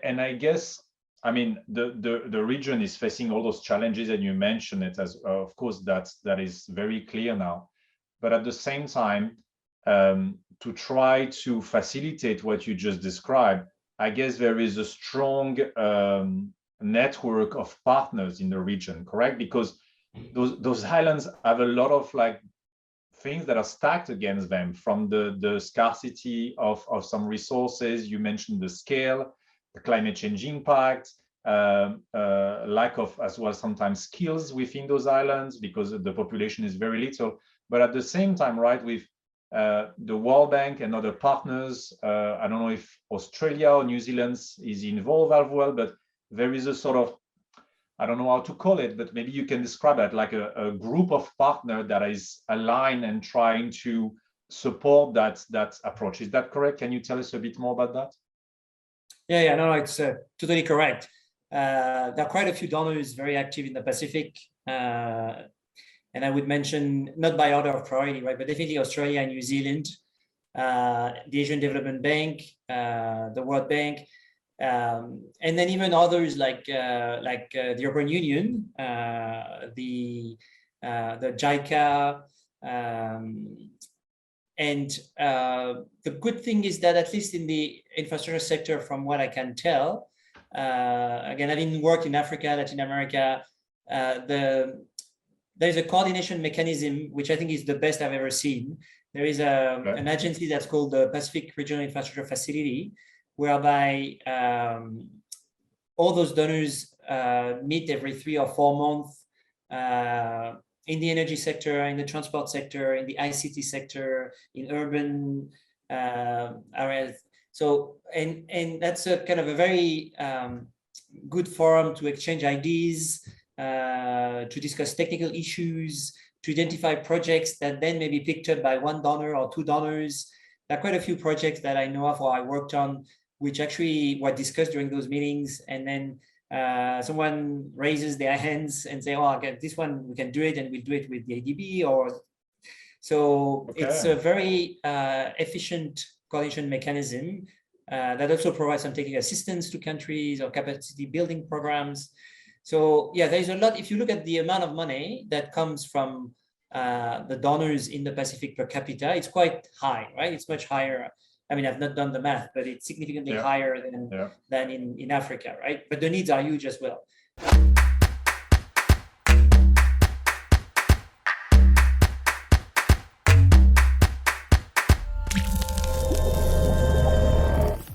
and I guess, I mean, the region is facing all those challenges, and you mentioned it as, of course, that is very clear now. But at the same time, to try to facilitate what you just described, I guess there is a strong network of partners in the region, correct? Because those islands have a lot of like things that are stacked against them, from the scarcity of some resources. You mentioned the scale, the climate change impact, lack of as well sometimes skills within those islands because the population is very little. But at the same time, right, with the World Bank and other partners, I don't know if Australia or New Zealand is involved as well, but there is a sort of, I don't know how to call it, but maybe you can describe it like a group of partners that is aligned and trying to support that approach. Is that correct? Can you tell us a bit more about that? Yeah, no, it's totally correct. There are quite a few donors very active in the Pacific. And I would mention, not by order of priority, right, but definitely Australia and New Zealand, the Asian Development Bank, the World Bank, and then even others like the European Union, the JICA, and the good thing is that at least in the infrastructure sector, from what I can tell, again, having worked in Africa, Latin America, there's a coordination mechanism, which I think is the best I've ever seen. There is an agency that's called the Pacific Regional Infrastructure Facility, whereby all those donors meet every 3 or 4 months in the energy sector, in the transport sector, in the ICT sector, in urban areas. So, and that's a kind of a very good forum to exchange ideas, to discuss technical issues, to identify projects that then may be picked up by 1 donor or 2 donors. There are quite a few projects that I know of or I worked on, which actually were discussed during those meetings, and then someone raises their hands and say, "Oh, okay, this one we can do it, and we'll do it with the ADB." Or so it's a very efficient coordination mechanism that also provides some technical assistance to countries or capacity building programs. So yeah, there's a lot. If you look at the amount of money that comes from the donors in the Pacific per capita, it's quite high, right? It's much higher. I mean, I've not done the math, but it's significantly higher than in Africa, right? But the needs are huge as well.